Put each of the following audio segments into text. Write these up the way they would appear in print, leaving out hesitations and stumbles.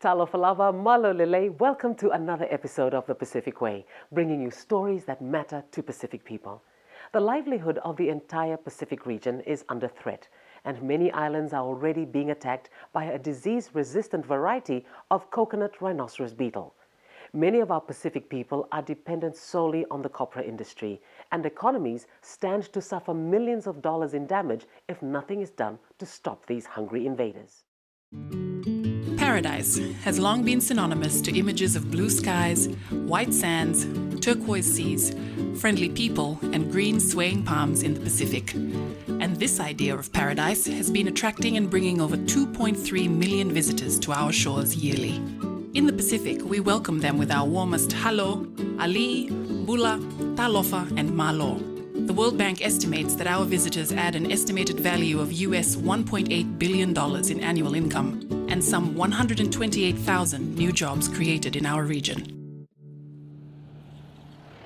Talofalava Malolele, welcome to another episode of The Pacific Way, bringing you stories that matter to Pacific people. The livelihood of the entire Pacific region is under threat, and many islands are already being attacked by a disease-resistant variety of coconut rhinoceros beetle. Many of our Pacific people are dependent solely on the copra industry, and economies stand to suffer millions of dollars in damage if nothing is done to stop these hungry invaders. Paradise has long been synonymous to images of blue skies, white sands, turquoise seas, friendly people, and green swaying palms in the Pacific. And this idea of paradise has been attracting and bringing over 2.3 million visitors to our shores yearly. In the Pacific, we welcome them with our warmest halo, ali, bula, talofa, and malo. The World Bank estimates that our visitors add an estimated value of US $1.8 billion in annual income and some 128,000 new jobs created in our region.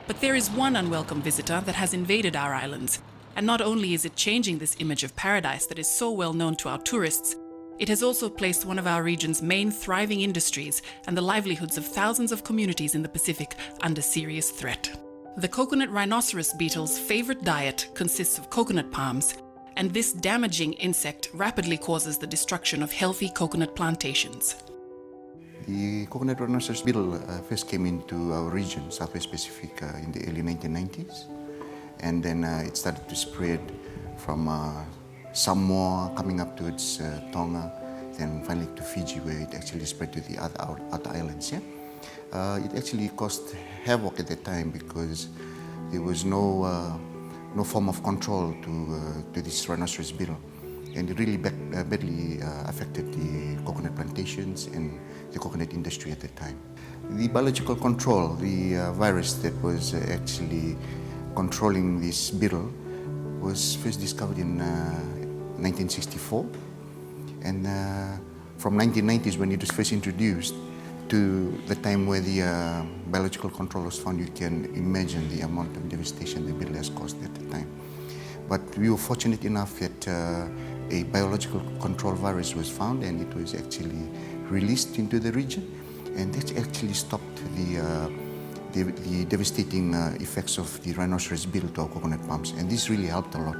But there is one unwelcome visitor that has invaded our islands, and not only is it changing this image of paradise that is so well known to our tourists, it has also placed one of our region's main thriving industries and the livelihoods of thousands of communities in the Pacific under serious threat. The coconut rhinoceros beetle's favorite diet consists of coconut palms, and this damaging insect rapidly causes the destruction of healthy coconut plantations. The coconut rhinoceros beetle first came into our region, Southwest Pacific, in the early 1990s. And then it started to spread from Samoa, coming up towards Tonga, then finally to Fiji, where it actually spread to the other islands. Yeah? It actually caused havoc at that time because there was no form of control to this rhinoceros beetle, and it really badly affected the coconut plantations and the coconut industry at that time. The biological control, the virus that was actually controlling this beetle, was first discovered in 1964, and from 1990s when it was first introduced to the time where the biological control was found, you can imagine the amount of devastation the beetle has caused at the time. But we were fortunate enough that a biological control virus was found, and it was actually released into the region, and that actually stopped the devastating effects of the rhinoceros beetle to our coconut palms, and this really helped a lot.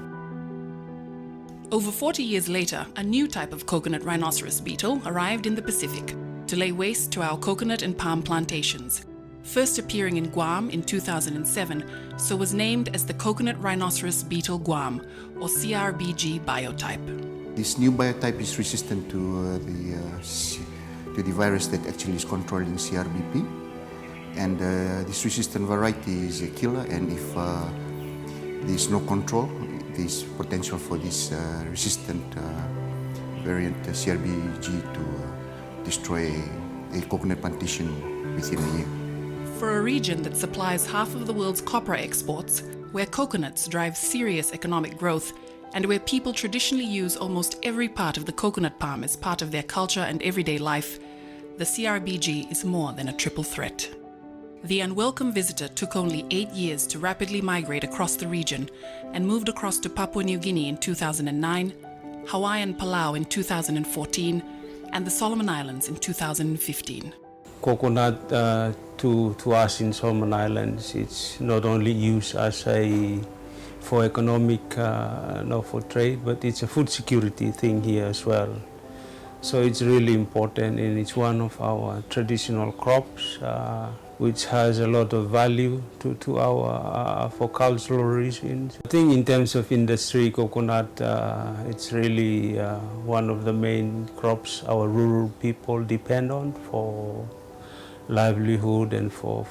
Over 40 years later, a new type of coconut rhinoceros beetle arrived in the Pacific to lay waste to our coconut and palm plantations. First appearing in Guam in 2007, so was named as the coconut rhinoceros beetle Guam, or CRBG biotype. This new biotype is resistant to the virus that actually is controlling CRBP, and this resistant variety is a killer, and if there is no control, there is potential for this resistant variant CRBG to destroy a coconut plantation within a year. For a region that supplies half of the world's copra exports, where coconuts drive serious economic growth, and where people traditionally use almost every part of the coconut palm as part of their culture and everyday life, the CRBG is more than a triple threat. The unwelcome visitor took only 8 years to rapidly migrate across the region and moved across to Papua New Guinea in 2009, Hawaii and Palau in 2014, and the Solomon Islands in 2015. Coconut to us in Solomon Islands, it's not only used as for economic, for trade, but it's a food security thing here as well. So it's really important, and it's one of our traditional crops, which has a lot of value to our for cultural reasons. I think in terms of industry, coconut, it's really one of the main crops our rural people depend on for livelihood and for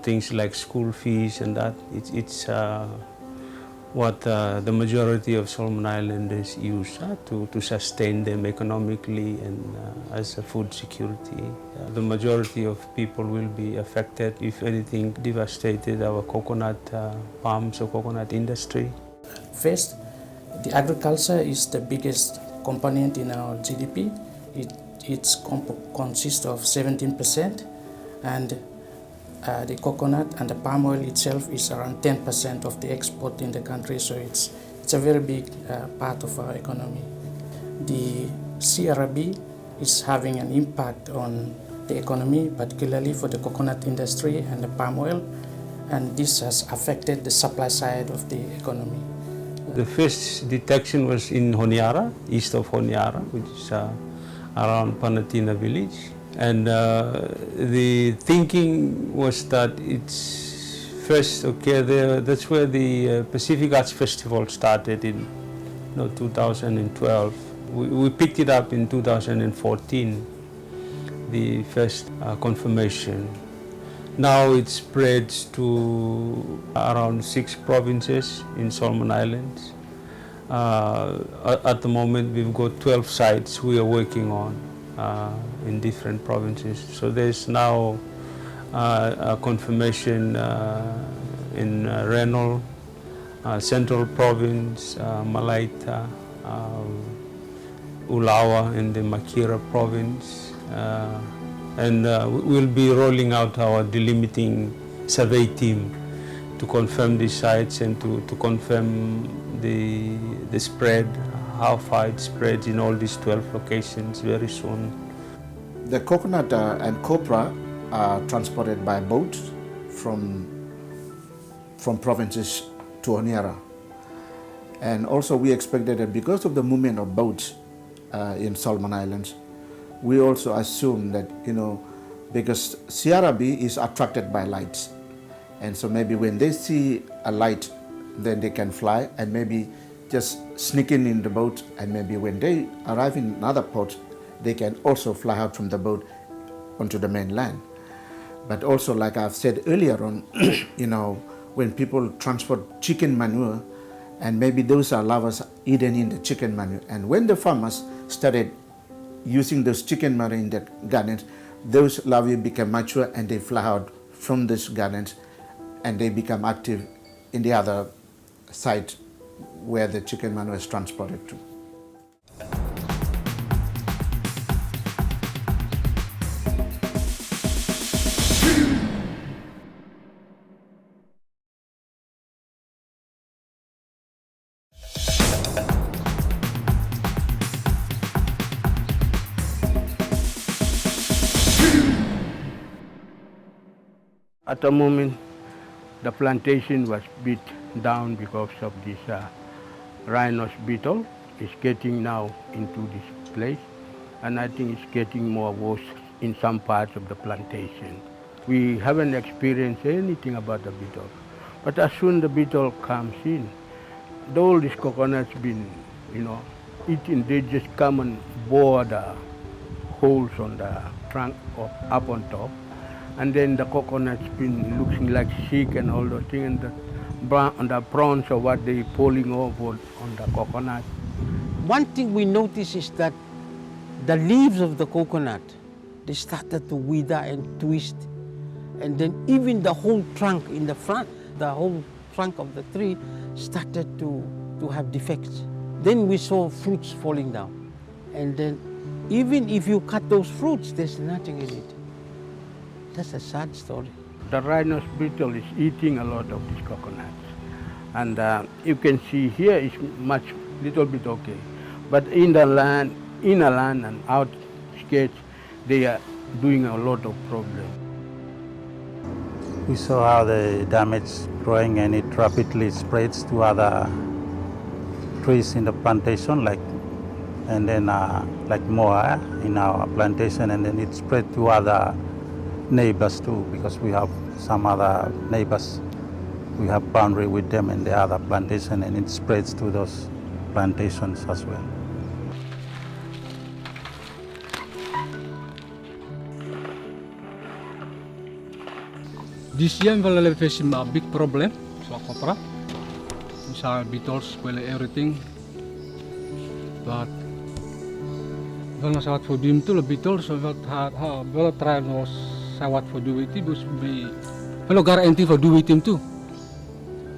things like school fees and that. It's what the majority of Solomon Islanders use to sustain them economically and as a food security. The majority of people will be affected if anything devastated our coconut palms or coconut industry. First, the agriculture is the biggest component in our GDP. It consists of 17%, and the coconut and the palm oil itself is around 10% of the export in the country, so it's a very big part of our economy. The CRB is having an impact on the economy, particularly for the coconut industry and the palm oil, and this has affected the supply side of the economy. The first detection was in Honiara, east of Honiara, which is around Panatina village. And the thinking was that it's first, okay, that's where the Pacific Arts Festival started in 2012. We picked it up in 2014, the first confirmation. Now it spreads to around 6 provinces in Solomon Islands. At the moment, we've got 12 sites we are working on in different provinces. So there's now a confirmation in Renal, Central Province, Malaita, Ulawa in the Makira Province. And we'll be rolling out our delimiting survey team to confirm these sites and to confirm the spread, how far it spreads in all these 12 locations very soon. The coconut and copra are transported by boat from provinces to Honiara. And also we expected that because of the movement of boats in Solomon Islands, we also assume that, because Sierra bee is attracted by lights. And so maybe when they see a light, then they can fly and maybe just sneak in the boat, and maybe when they arrive in another port, they can also fly out from the boat onto the mainland. But also, like I've said earlier on, when people transport chicken manure, and maybe those are larvae eaten in the chicken manure. And when the farmers started using those chicken manure in the gardens, those larvae become mature and they fly out from those gardens and they become active in the other site where the chicken manure is transported to. At the moment, the plantation was beat down because of this rhinos beetle. It's getting now into this place, and I think it's getting more worse in some parts of the plantation. We haven't experienced anything about the beetle, but as soon the beetle comes in, all these coconuts been, eating, they just come and bore the holes on the trunk or up on top. And then the coconut's been looking like sick and all those things, and the prawns or what they pulling over on the coconut. One thing we notice is that the leaves of the coconut, they started to wither and twist, and then even the whole trunk in the front, the whole trunk of the tree started to have defects. Then we saw fruits falling down, and then even if you cut those fruits, there's nothing in it. That's a sad story. The rhinos beetle is eating a lot of these coconuts. And you can see here it's little bit okay. But in the land and outskirts, they are doing a lot of problem. We saw how the damage is growing and it rapidly spreads to other trees in the plantation, like moa in our plantation, and then it spread to other neighbors too, because we have some other neighbors. We have boundary with them in the other plantation, and it spreads to those plantations as well. This year we're facing a big problem, so copra. Inside beetles spoil everything. But when I for them to the beetles, so we'll try to what for do with it, but guarantee for do with him too.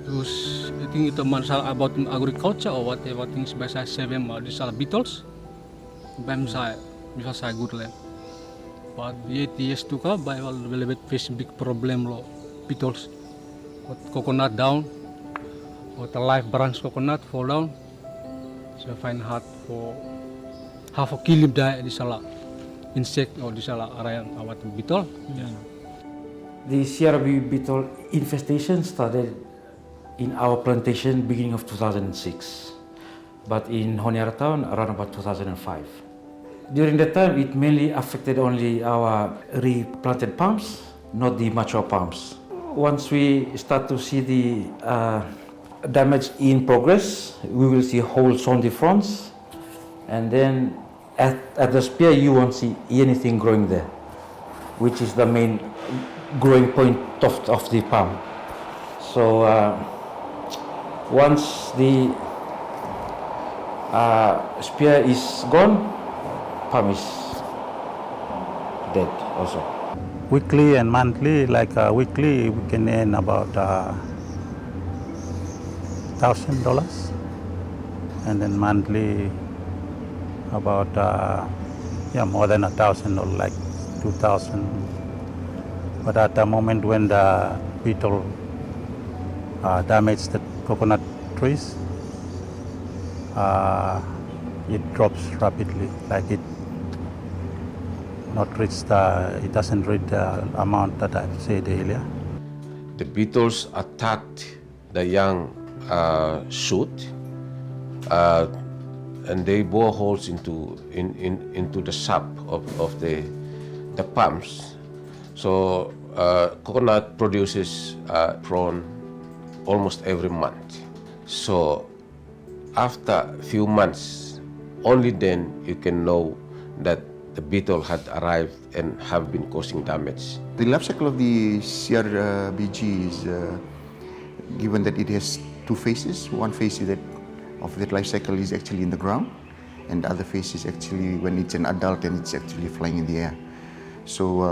Because I think it's a masalah about agriculture or whatever things by size 7 these are beetles. By size good land. But 8 years to come, I will face big problem lo beetles. What coconut down, what a live branch coconut fall down. So I find hard for half a kill die this a lot. insect o di sala arayan awat beetle. The CRB beetle infestation started in our plantation beginning of 2006, but in Honiara town around about 2005. During that time, it mainly affected only our replanted palms, not the mature palms. Once we start to see the damage in progress, we will see holes on the fronts, and then at the spear you won't see anything growing there, which is the main growing point of the palm. So once the spear is gone, palm is dead also. Weekly and monthly, like weekly we can earn about $1,000, and then monthly about more than $1,000, like 2,000. But at the moment when the beetle damaged the coconut trees, it drops rapidly, like it doesn't reach the amount that I've said earlier. The beetles attacked the young shoot, and they bore holes into the sap of the palms. So coconut produces prawn almost every month. So after a few months, only then you can know that the beetle had arrived and have been causing damage. The life cycle of the CRBG is given that it has two phases. One phase is that life cycle is actually in the ground, and the other phase is actually when it's an adult and it's actually flying in the air. So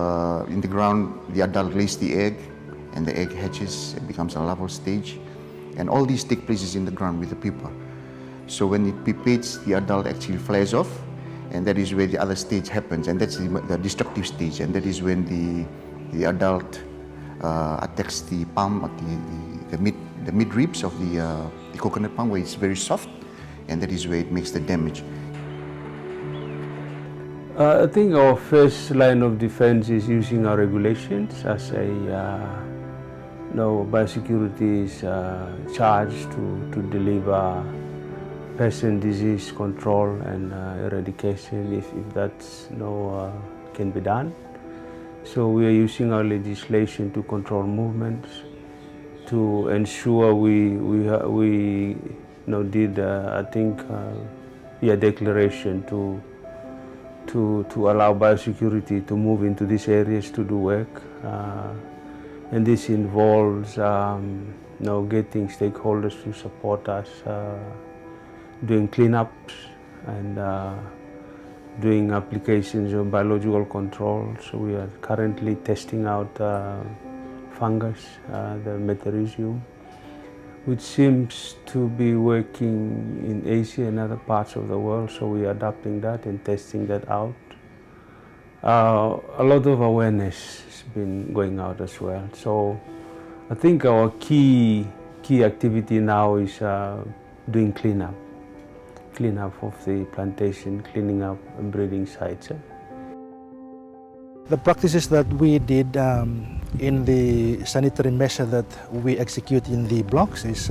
in the ground, the adult lays the egg, and the egg hatches and becomes a larval stage, and all these take places in the ground with the pupa. So when it pupates, the adult actually flies off, and that is where the other stage happens, and that's the destructive stage, and that is when the adult attacks the palm, the mid ribs of the coconut palm, where it's very soft, and that is where it makes the damage. I think our first line of defense is using our regulations as biosecurity is charged to deliver pest and disease control and eradication if that's can be done. So we are using our legislation to control movements, to ensure we did a declaration to allow biosecurity to move into these areas to do work, and this involves getting stakeholders to support us, doing cleanups and doing applications of biological control. So we are currently testing out fungus, the Metarhizium, which seems to be working in Asia and other parts of the world. So we are adapting that and testing that out. A lot of awareness has been going out as well. So I think our key activity now is doing cleanup of the plantation, cleaning up and breeding sites. The practices that we did in the sanitary measure that we execute in the blocks is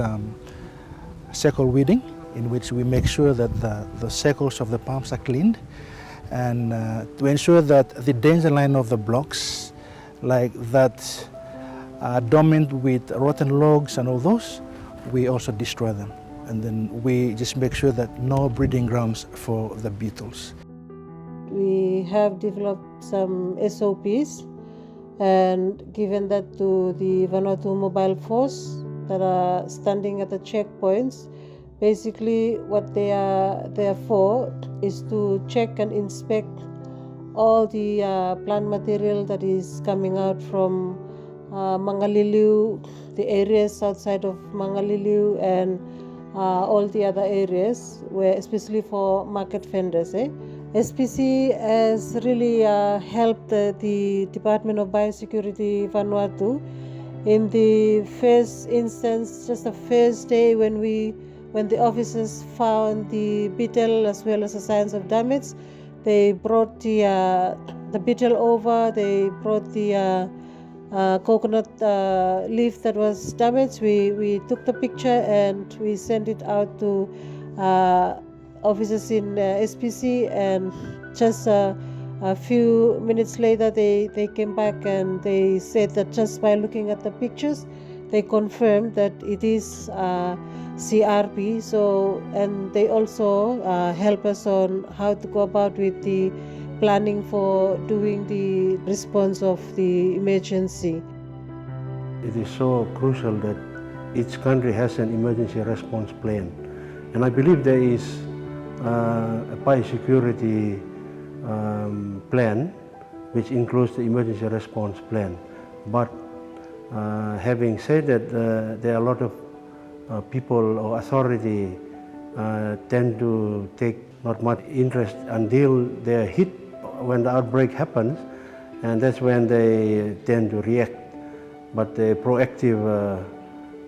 circle weeding, in which we make sure that the circles of the palms are cleaned, and to ensure that the danger line of the blocks, like that are dormant with rotten logs and all those, we also destroy them. And then we just make sure that no breeding grounds for the beetles. We have developed some SOPs and given that to the Vanuatu Mobile Force that are standing at the checkpoints. Basically what they are there for is to check and inspect all the plant material that is coming out from Mangaliliu, the areas outside of Mangaliliu, and all the other areas, where especially for market vendors. SPC has really helped the Department of Biosecurity Vanuatu in the first instance, just the first day when the officers found the beetle as well as the signs of damage. They brought the beetle over. They brought the coconut leaf that was damaged. We took the picture and we sent it out to officers in SPC, and just a few minutes later they came back and they said that just by looking at the pictures they confirmed that it is CRB. So, and they also help us on how to go about with the planning for doing the response of the emergency. It is so crucial that each country has an emergency response plan. And I believe there is a biosecurity plan which includes the emergency response plan. But having said that, there are a lot of people or authority tend to take not much interest until they are hit when the outbreak happens, and that's when they tend to react. But the proactive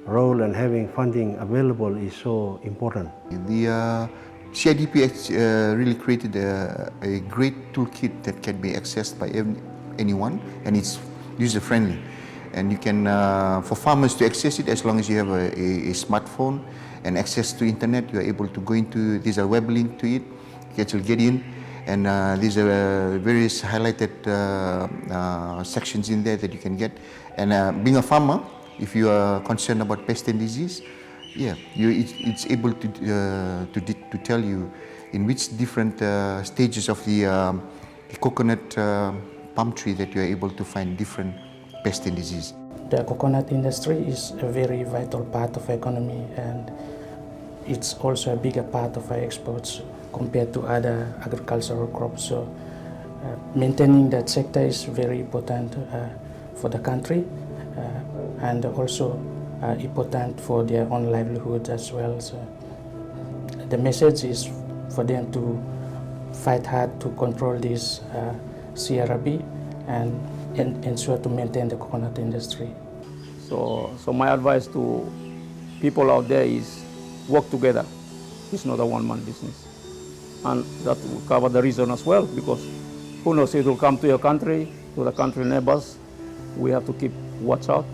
role and having funding available is so important. The CIDP really created a great toolkit that can be accessed by anyone, and it's user-friendly. And you can, for farmers to access it, as long as you have a smartphone and access to internet, you are able to go into, there's a web link to it, you can get in, and these are various highlighted sections in there that you can get. And being a farmer, if you are concerned about pest and disease, yeah, it's able to tell you in which different stages of the coconut palm tree that you are able to find different pest and disease. The coconut industry is a very vital part of the economy, and it's also a bigger part of our exports compared to other agricultural crops. So maintaining that sector is very important for the country, and also important for their own livelihood as well. So the message is for them to fight hard to control this CRB and ensure to maintain the coconut industry. So my advice to people out there is work together. It's not a one-man business. And that will cover the reason as well, because who knows, it will come to your country, to the country neighbors. We have to keep watch out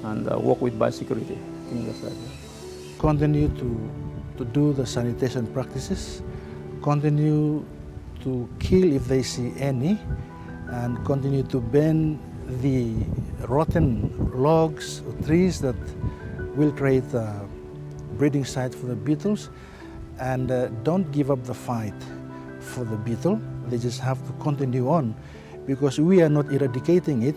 and work with biosecurity. I think that's right. Continue to do the sanitation practices, continue to kill if they see any, and continue to burn the rotten logs or trees that will create a breeding site for the beetles. And don't give up the fight for the beetle. They just have to continue on, because we are not eradicating it,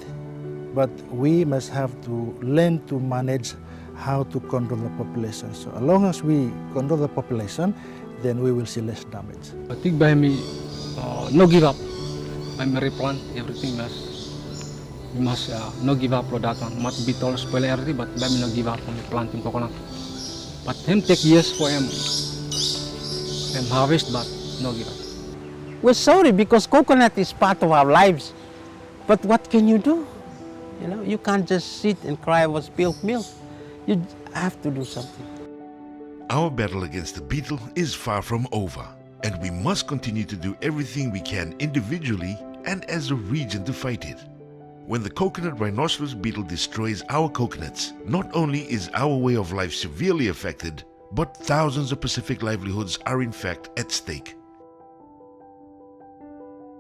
but we must have to learn to manage how to control the population. So as long as we control the population, then we will see less damage. I think by me, no give up. By me replant everything we must no give up for that one. Must beetle spoil everything, but by me no give up on planting coconut. But him take years for him harvest, but no give up. We're sorry because coconut is part of our lives. But what can you do? You know, you can't just sit and cry over spilled milk. You have to do something. Our battle against the beetle is far from over, and we must continue to do everything we can individually and as a region to fight it. When the coconut rhinoceros beetle destroys our coconuts, not only is our way of life severely affected, but thousands of Pacific livelihoods are in fact at stake.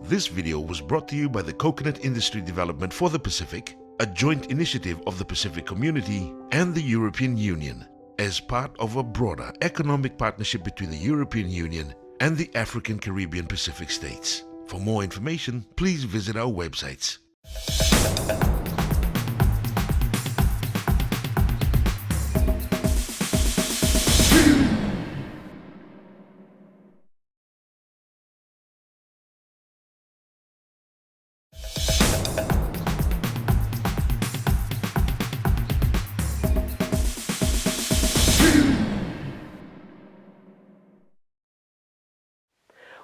This video was brought to you by the Coconut Industry Development for the Pacific, a joint initiative of the Pacific Community and the European Union, as part of a broader economic partnership between the European Union and the African, Caribbean, Pacific states. For more information, please visit our websites.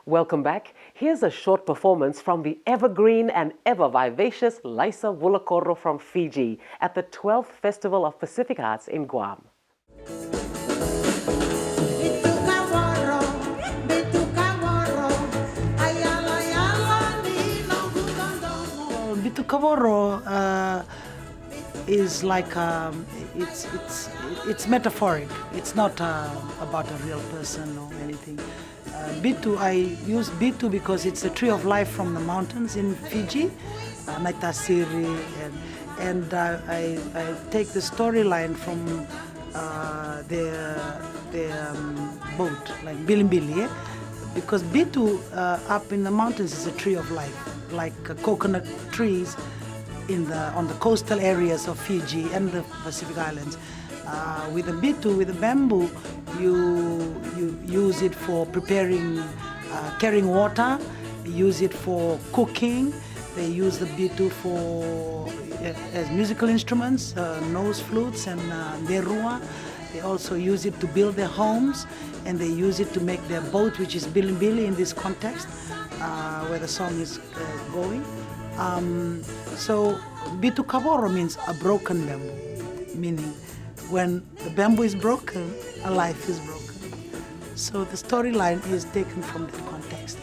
Welcome back. Here's a short performance from the evergreen and ever vivacious Laisa Vulakoro from Fiji at the 12th Festival of Pacific Arts in Guam. Ay is like it's metaphoric. It's not about a real person or anything. Bitu, I use Bitu because it's the tree of life from the mountains in Fiji, Naitasiri, and I take the storyline from their boat, like Bilimbili, because Bitu up in the mountains is a tree of life, like coconut trees on the coastal areas of Fiji and the Pacific Islands. With the Bitu, with the bamboo, you use it for preparing, carrying water, you use it for cooking. They use the Bitu as musical instruments, nose flutes and derua. They also use it to build their homes, and they use it to make their boat, which is Bilimbili in this context, where the song is going. So Bitu Kaboro means a broken bamboo, meaning when the bamboo is broken, a life is broken. So the storyline is taken from that context,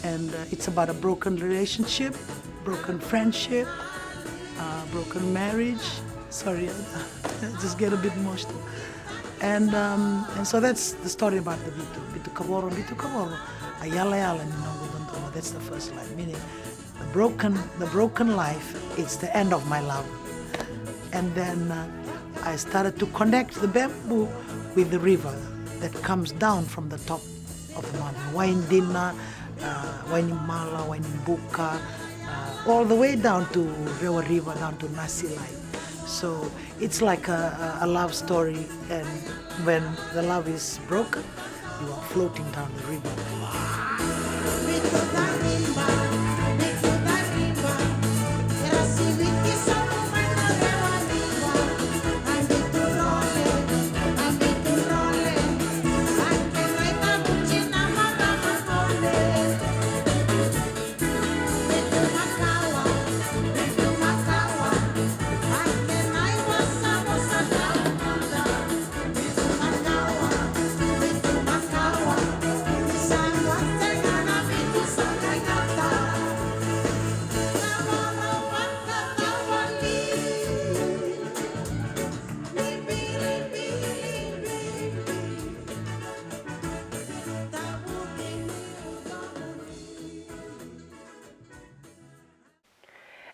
and it's about a broken relationship, broken friendship, broken marriage. Sorry, I just get a bit emotional. And so that's the story about the Bitu. Bitu Kaboro, ayala yala ninongo dondono. That's the first line, meaning the broken life, it's the end of my love. And then I started to connect the bamboo with the river that comes down from the top of the mountain. Waindina, Wainimala, Wainimbuka, all the way down to Rewa River, down to Nasilai. So it's like a love story, and when the love is broken, you are floating down the river.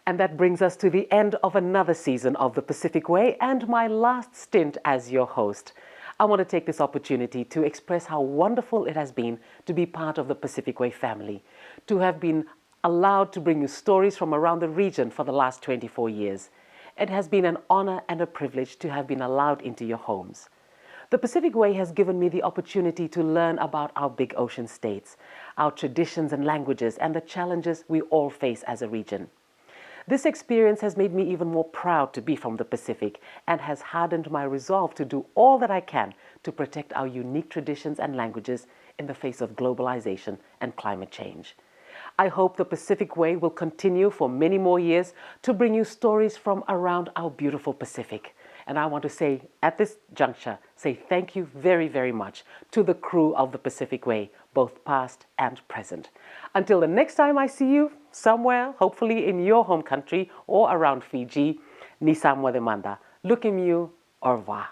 And that brings us to the end of another season of The Pacific Way and my last stint as your host. I want to take this opportunity to express how wonderful it has been to be part of the Pacific Way family, to have been allowed to bring you stories from around the region for the last 24 years. It has been an honor and a privilege to have been allowed into your homes. The Pacific Way has given me the opportunity to learn about our big ocean states, our traditions and languages, and the challenges we all face as a region. This experience has made me even more proud to be from the Pacific and has hardened my resolve to do all that I can to protect our unique traditions and languages in the face of globalization and climate change. I hope the Pacific Way will continue for many more years to bring you stories from around our beautiful Pacific. And I want to say at this juncture, thank you very, very much to the crew of the Pacific Way, both past and present. Until the next time I see you somewhere, hopefully in your home country or around Fiji, Ni Samwa Demanda. Look at you, au revoir.